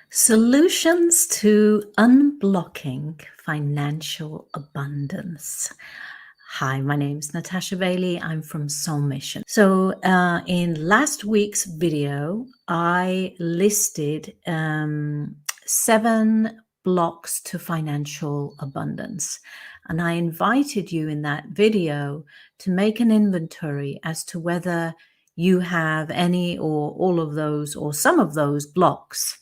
Solutions to unblocking financial abundance. Hi, my name is Natasha Bailey. I'm from Soul Mission. So, in last week's video, I listed 7 blocks to financial abundance. And I invited you in that video to make an inventory as to whether you have any or all of those or some of those blocks.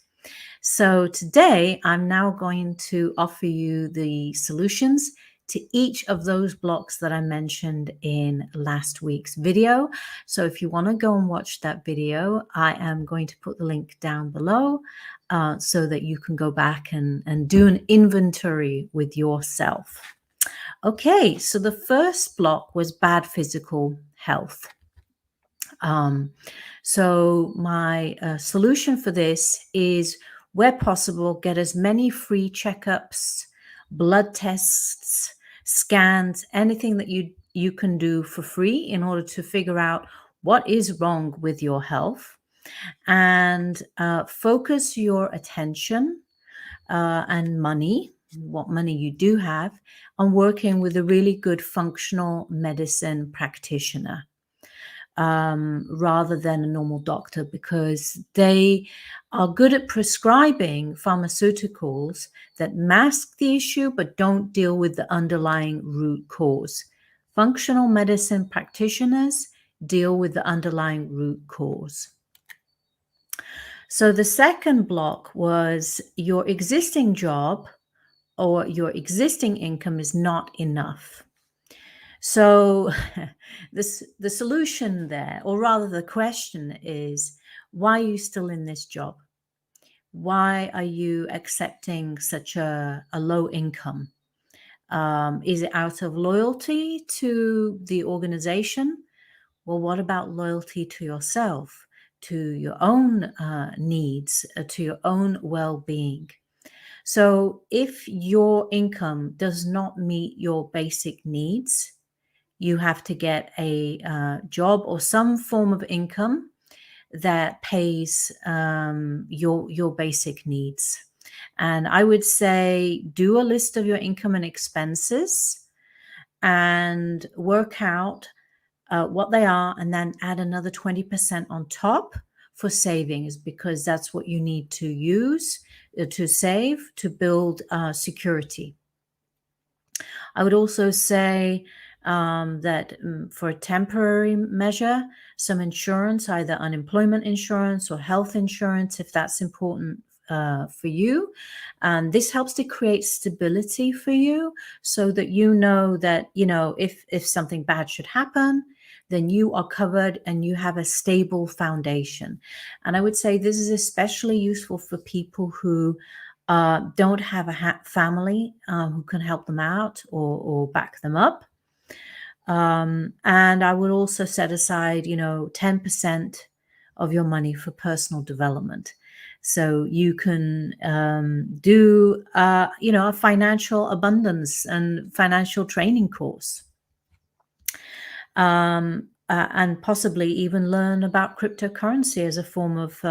So today I'm now going to offer you the solutions to each of those blocks that I mentioned in last week's video. So if you want to go and watch that video, I am going to put the link down below so that you can go back and do an inventory with yourself. Okay, so the first block was bad physical health. So my solution for this is, where possible, get as many free checkups, blood tests, scans, anything that you can do for free in order to figure out what is wrong with your health, and focus your attention and money, what money you do have, on working with a really good functional medicine practitioner. Rather than a normal doctor, because they are good at prescribing pharmaceuticals that mask the issue but don't deal with the underlying root cause. Functional medicine practitioners deal with the underlying root cause. So the second block was, your existing job or your existing income is not enough. So the solution there, or rather the question is, why are you still in this job? Why are you accepting such a low income? Is it out of loyalty to the organization? Well, what about loyalty to yourself, to your own needs, to your own well-being? So if your income does not meet your basic needs, you have to get a job or some form of income that pays your basic needs. And I would say, do a list of your income and expenses and work out what they are, and then add another 20% on top for savings, because that's what you need to use to save, to build security. I would also say that for a temporary measure, some insurance, either unemployment insurance or health insurance, if that's important for you. And this helps to create stability for you, so that you know that, if something bad should happen, then you are covered and you have a stable foundation. And I would say this is especially useful for people who don't have a family who can help them out or back them up. And I would also set aside, 10% of your money for personal development. So you can do, a financial abundance and financial training course. And possibly even learn about cryptocurrency as a form of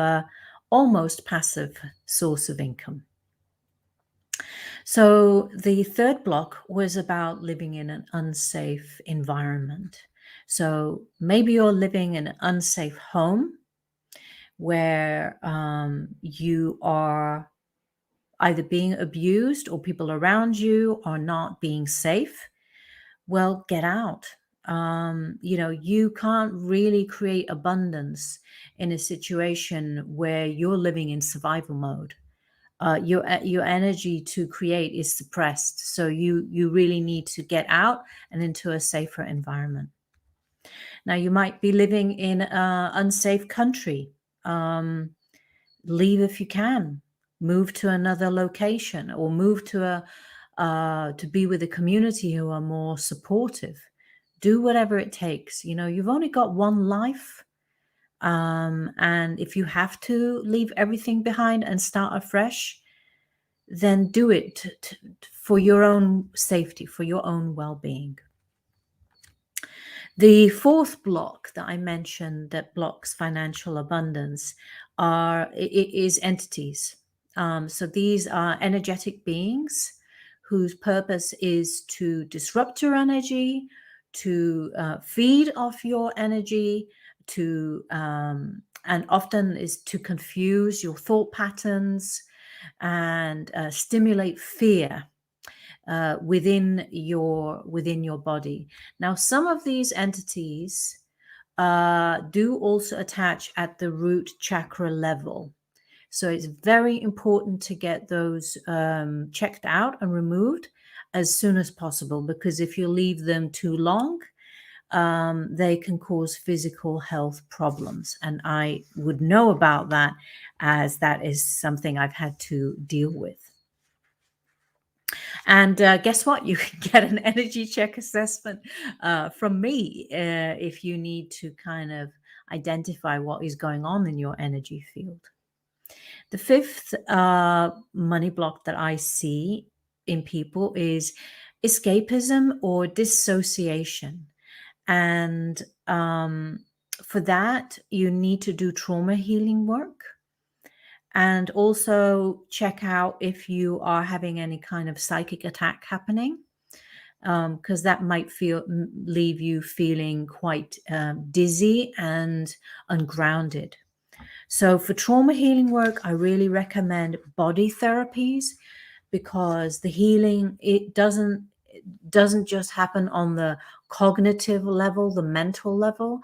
almost passive source of income. So the third block was about living in an unsafe environment. So maybe you're living in an unsafe home where you are either being abused or people around you are not being safe. Well, get out. You can't really create abundance in a situation where you're living in survival mode. Your energy to create is suppressed. So you really need to get out and into a safer environment. Now, you might be living in an unsafe country. Leave if you can. Move to another location, or move to be with a community who are more supportive. Do whatever it takes. You've only got one life. And if you have to leave everything behind and start afresh, then do it for your own safety, for your own well-being. The fourth block that I mentioned that blocks financial abundance is entities. So these are energetic beings whose purpose is to disrupt your energy, to feed off your energy, to and often is to confuse your thought patterns and stimulate fear within your body. Now, some of these entities do also attach at the root chakra level. So it's very important to get those checked out and removed as soon as possible, because if you leave them too long, they can cause physical health problems. And I would know about that, as that is something I've had to deal with. And guess what? You can get an energy check assessment from me if you need to kind of identify what is going on in your energy field. The fifth money block that I see in people is escapism or dissociation. And for that, you need to do trauma healing work. And also check out if you are having any kind of psychic attack happening, because that might leave you feeling quite dizzy and ungrounded. So for trauma healing work, I really recommend body therapies, because the healing, it doesn't just happen on the cognitive level, the mental level,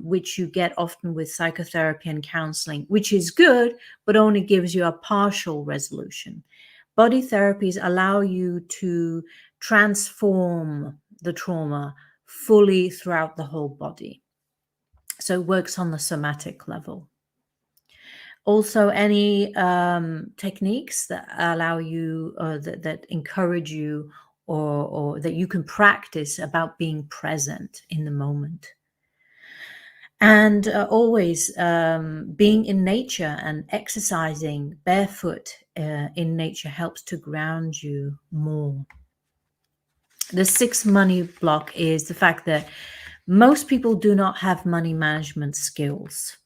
which you get often with psychotherapy and counseling, which is good, but only gives you a partial resolution. Body therapies allow you to transform the trauma fully throughout the whole body. So it works on the somatic level. Also, any techniques that allow you, that encourage you, or that you can practice about being present in the moment. And always being in nature and exercising barefoot in nature helps to ground you more. The sixth money block is the fact that most people do not have money management skills.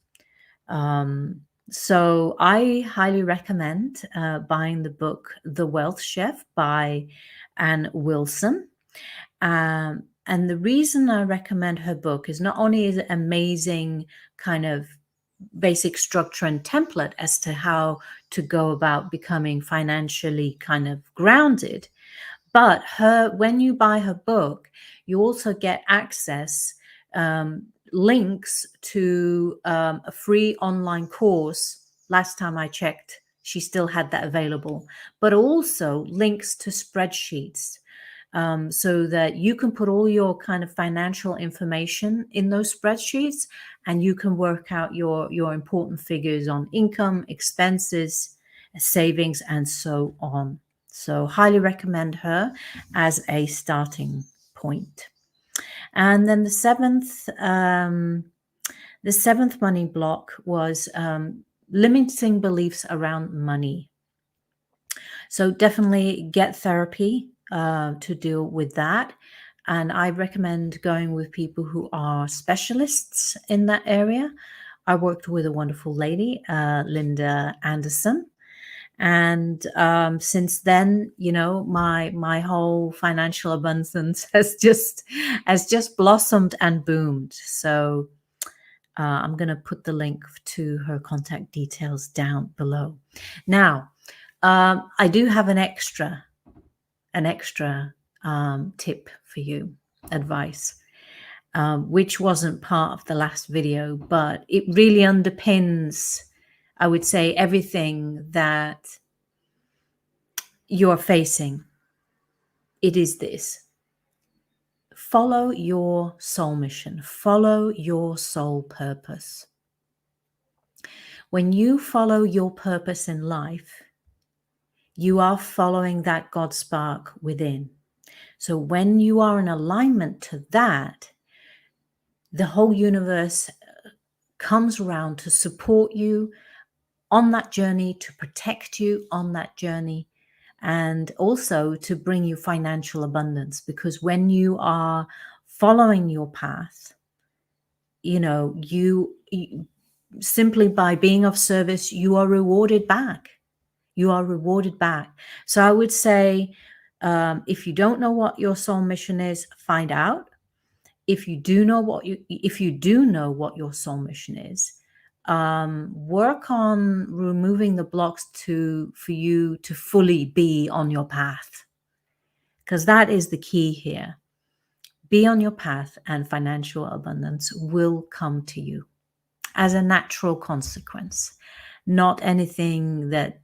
So I highly recommend buying the book The Wealth Chef by Ann Wilson. And the reason I recommend her book is not only is it amazing kind of basic structure and template as to how to go about becoming financially kind of grounded, but when you buy her book, you also get access, links to a free online course. Last time I checked, she still had that available, but also links to spreadsheets, so that you can put all your kind of financial information in those spreadsheets, and you can work out your important figures on income, expenses, savings, and so on. So highly recommend her as a starting point. And then the seventh money block was limiting beliefs around money. So definitely get therapy to deal with that. And I recommend going with people who are specialists in that area. I worked with a wonderful lady, Linda Anderson. And since then, my whole financial abundance has just blossomed and boomed. So I'm going to put the link to her contact details down below. Now, I do have an extra tip for you, advice, which wasn't part of the last video, but it really underpins, I would say, everything that you're facing. It is this: follow your soul mission, follow your soul purpose. When you follow your purpose in life, you are following that God spark within. So when you are in alignment to that, the whole universe comes around to support you on that journey, to protect you on that journey, and also to bring you financial abundance. Because when you are following your path, you simply by being of service, you are rewarded back. you are rewarded back. So I would say, if you don't know what your soul mission is, find out. If you do know what your soul mission is, work on removing the blocks for you to fully be on your path, because that is the key here. Be on your path, and financial abundance will come to you as a natural consequence, not anything that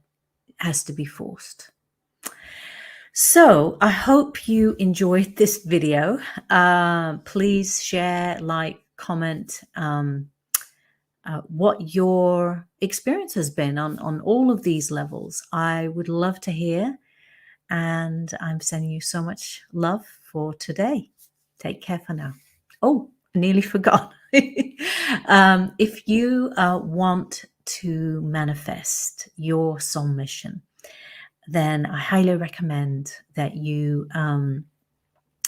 has to be forced. So I hope you enjoyed this video. Please share, like, comment what your experience has been on all of these levels. I would love to hear, and I'm sending you so much love for today. Take care for now. Oh, I nearly forgot. If you want to manifest your soul mission, then I highly recommend that you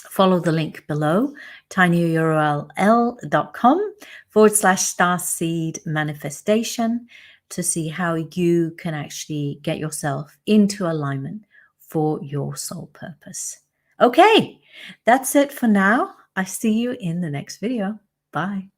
follow the link below, tinyurl.com/starseed manifestation, to see how you can actually get yourself into alignment for your soul purpose. Okay, that's it for now. I see you in the next video. Bye.